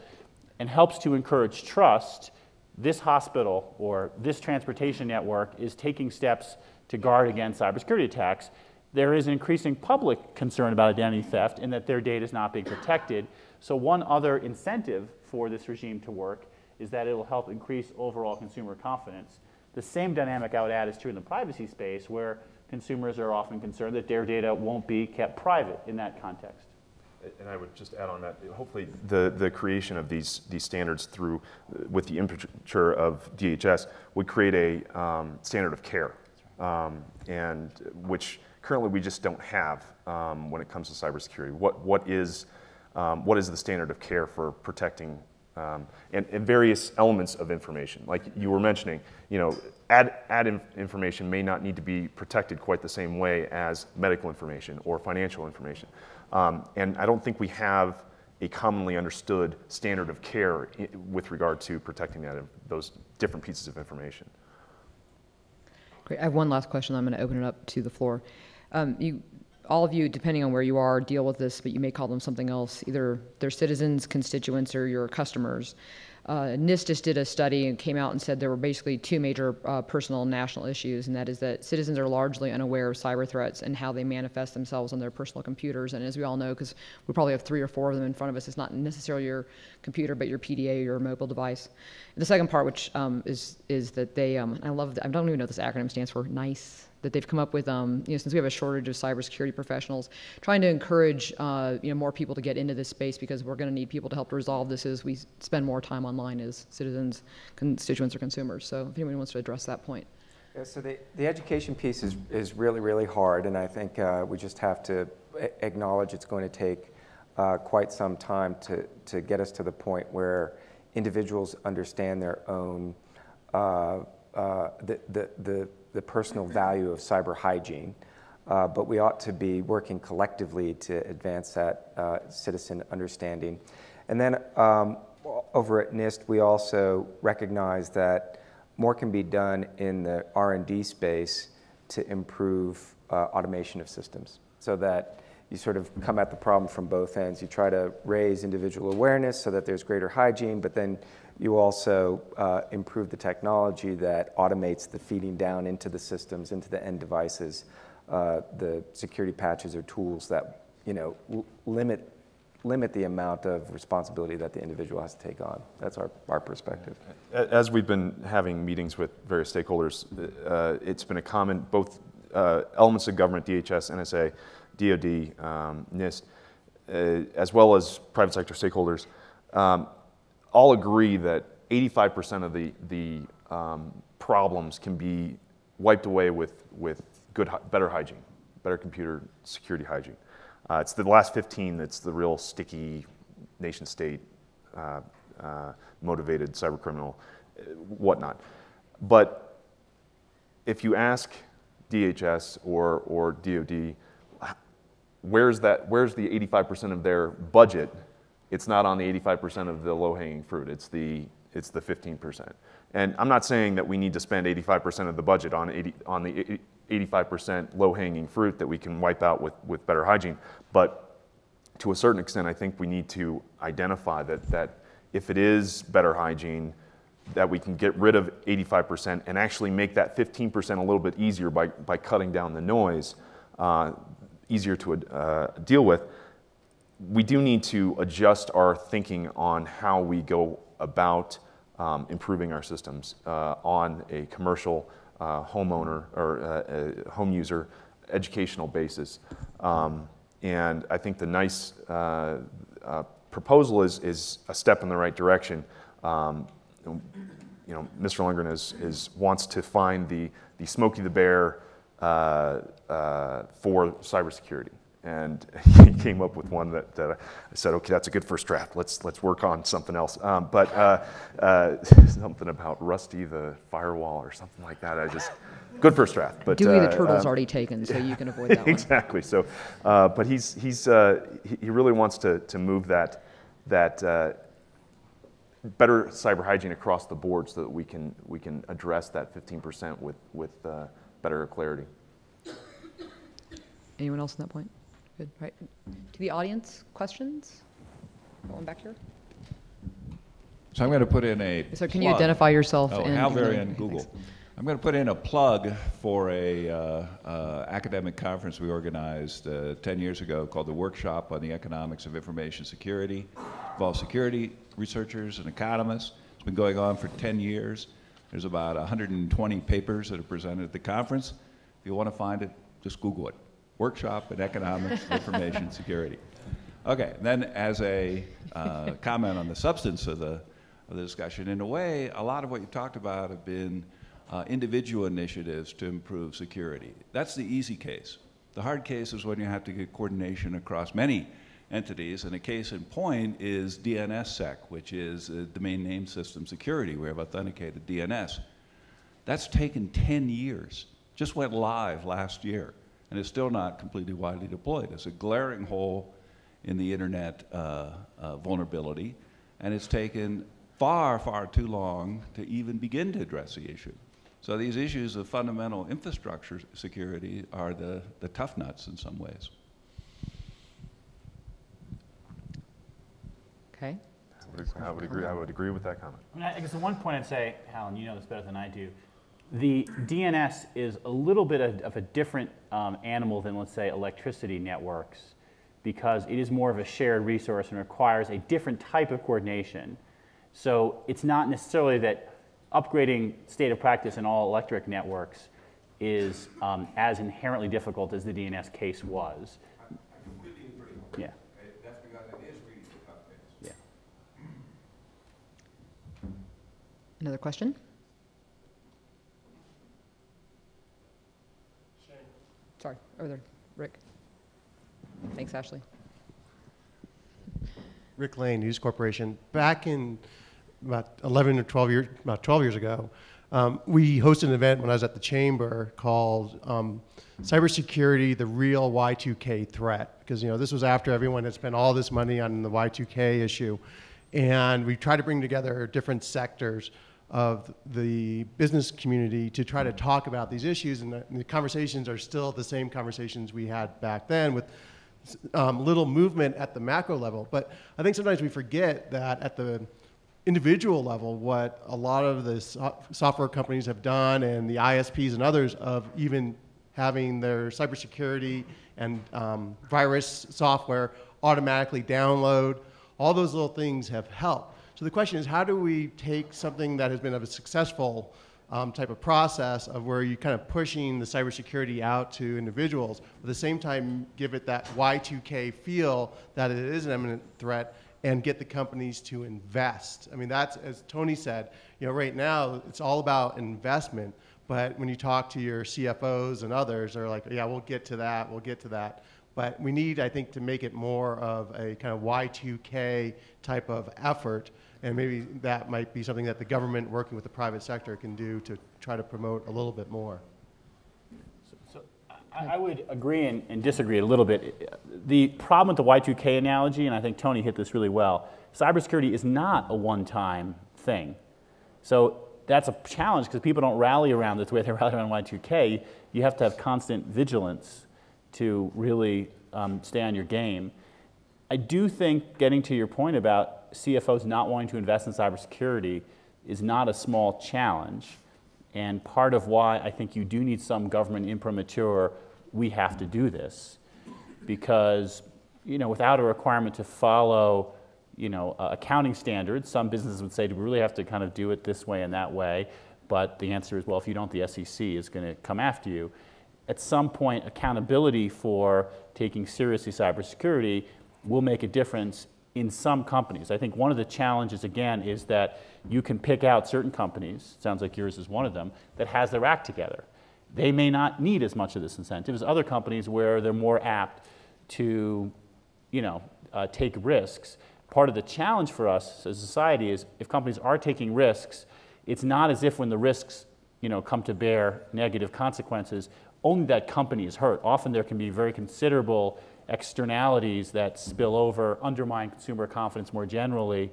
and helps to encourage trust. This hospital or this transportation network is taking steps to guard against cybersecurity attacks. There is an increasing public concern about identity theft and that their data is not being protected. So one other incentive for this regime to work is that it will help increase overall consumer confidence. The same dynamic I would add is true in the privacy space, where consumers are often concerned that their data won't be kept private in that context. And I would just add on that, hopefully the creation of these standards with the imprimatur of DHS would create a standard of care, and which currently we just don't have when it comes to cybersecurity. What is the standard of care for protecting and various elements of information? Like you were mentioning, ad information may not need to be protected quite the same way as medical information or financial information. And I don't think we have a commonly understood standard of care with regard to protecting those different pieces of information. Great. I have one last question. I'm going to open it up to the floor. All of you, depending on where you are, deal with this, but you may call them something else. Either they're citizens, constituents, or your customers. NIST just did a study and came out and said there were basically two major personal and national issues, and that is that citizens are largely unaware of cyber threats and how they manifest themselves on their personal computers. And as we all know, because we probably have 3 or 4 of them in front of us, it's not necessarily your computer, but your PDA or your mobile device. And the second part, which is that they, I love, I don't even know what this acronym stands for, NICE, that they've come up with, since we have a shortage of cybersecurity professionals, trying to encourage more people to get into this space, because we're going to need people to help resolve this as we spend more time online as citizens, constituents, or consumers. So if anyone wants to address that point. Yeah, so the education piece is really, really hard, and I think we just have to acknowledge it's going to take quite some time to get us to the point where individuals understand their own, the personal value of cyber hygiene. But we ought to be working collectively to advance that citizen understanding. And then over at NIST, we also recognize that more can be done in the R&D space to improve automation of systems, so that you sort of come at the problem from both ends. You try to raise individual awareness so that there's greater hygiene, but then you also improve the technology that automates the feeding down into the systems, into the end devices, the security patches or tools that, you know, limit the amount of responsibility that the individual has to take on. That's our perspective. As we've been having meetings with various stakeholders, it's been a common, both elements of government, DHS, NSA, DoD, NIST, as well as private sector stakeholders, all agree that 85% of the problems can be wiped away with better hygiene, better computer security hygiene. It's the last 15 that's the real sticky nation state motivated cyber criminal, whatnot. But if you ask DHS or DoD, where's the 85% of their budget? It's not on the 85% of the low-hanging fruit. It's the 15%. And I'm not saying that we need to spend 85% of the budget on the 85% low-hanging fruit that we can wipe out with better hygiene. But to a certain extent, I think we need to identify that if it is better hygiene, that we can get rid of 85% and actually make that 15% a little bit easier by cutting down the noise, easier to deal with. We do need to adjust our thinking on how we go about improving our systems on a commercial homeowner or home user educational basis. And I think the NICE proposal is a step in the right direction. You know, Mr. Lundgren wants to find the Smokey the Bear for cybersecurity. And he came up with one that I said, okay, that's a good first draft. Let's work on something else. But something about Rusty the firewall or something like that. Good first draft. But Dewey the Turtle's already taken, so you can avoid that one. Exactly. So, but he really wants to move that better cyber hygiene across the board, so that we can address that 15% with better clarity. Anyone else on that point? Good. Right. To the audience, questions? Going back here. So I'm going to put in a So can plug. you identify yourself? Oh, and Hal Berry then- and Google. Thanks. I'm going to put in a plug for a academic conference we organized 10 years ago called the Workshop on the Economics of Information Security. It involves security researchers and economists. It's been going on for 10 years. There's about 120 papers that are presented at the conference. If you want to find it, just Google it. Workshop in Economics of Information Security. Okay, then as a comment on the substance of the discussion, in a way, a lot of what you talked about have been individual initiatives to improve security. That's the easy case. The hard case is when you have to get coordination across many entities, and a case in point is DNSSEC, which is Domain Name System Security. We have authenticated DNS. That's taken 10 years, just went live last year, and is still not completely widely deployed. It's a glaring hole in the internet vulnerability, and it's taken far, far too long to even begin to address the issue. So these issues of fundamental infrastructure security are the tough nuts in some ways. Okay. I would agree with that comment. I guess the one point I'd say, Hal, you know this better than I do, the DNS is a little bit of a different animal than, let's say, electricity networks, because it is more of a shared resource and requires a different type of coordination. So it's not necessarily that upgrading state of practice in all electric networks is as inherently difficult as the DNS case was. I completely agree. Yeah. That's because it is really a tough case. Yeah. Another question? Shane. Sorry, over there, Rick. Thanks, Ashley. Rick Lane, News Corporation. Back in about 11 or 12 years, about 12 years ago, we hosted an event when I was at the chamber called Cybersecurity, the Real Y2K Threat. Because this was after everyone had spent all this money on the Y2K issue. And we tried to bring together different sectors of the business community to try to talk about these issues. And the conversations are still the same conversations we had back then with little movement at the macro level. But I think sometimes we forget that at the individual level, what a lot of the software companies have done and the ISPs and others of even having their cybersecurity and virus software automatically download, all those little things have helped. So the question is, how do we take something that has been of a successful type of process of where you're kind of pushing the cybersecurity out to individuals, but at the same time give it that Y2K feel that it is an imminent threat, and get the companies to invest. I mean, that's, as Tony said, right now it's all about investment, but when you talk to your CFOs and others, they're like, yeah, we'll get to that, we'll get to that. But we need, I think, to make it more of a kind of Y2K type of effort, and maybe that might be something that the government working with the private sector can do to try to promote a little bit more. I would agree and disagree a little bit. The problem with the Y2K analogy, and I think Tony hit this really well, cybersecurity is not a one-time thing. So that's a challenge because people don't rally around this way they rally around Y2K. You have to have constant vigilance to really stay on your game. I do think, getting to your point about CFOs not wanting to invest in cybersecurity is not a small challenge. And part of why I think you do need some government imprimatur, we have to do this. Because, without a requirement to follow, accounting standards, some businesses would say, do we really have to kind of do it this way and that way? But the answer is, well, if you don't, the SEC is going to come after you. At some point, accountability for taking seriously cybersecurity will make a difference in some companies. I think one of the challenges, again, is that you can pick out certain companies, sounds like yours is one of them, that has their act together. They may not need as much of this incentive as other companies where they're more apt to, take risks. Part of the challenge for us as a society is if companies are taking risks, it's not as if when the risks, come to bear negative consequences, only that company is hurt. Often there can be very considerable externalities that spill over, undermine consumer confidence more generally,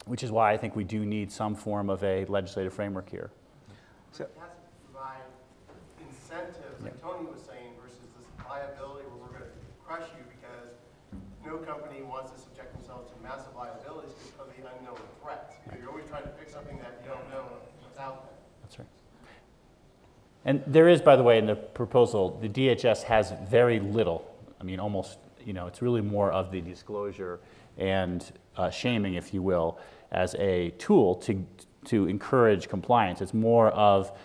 which is why I think we do need some form of a legislative framework here. So it has to provide incentives, like Tony was saying, versus this liability where we're going to crush you because no company wants to subject themselves to massive liabilities because of the unknown threats. You're always trying to fix something that you don't know what's out there. That's right. And there is, by the way, in the proposal, the DHS has very little. I mean, almost, it's really more of the disclosure and shaming, if you will, as a tool to encourage compliance. It's more of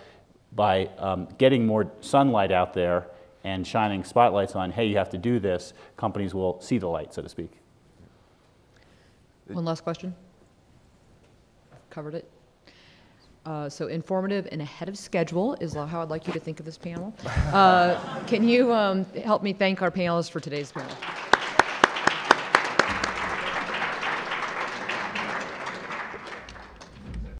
by getting more sunlight out there and shining spotlights on, hey, you have to do this, companies will see the light, so to speak. One last question. Covered it. So informative and ahead of schedule is how I'd like you to think of this panel. Can you help me thank our panelists for today's panel?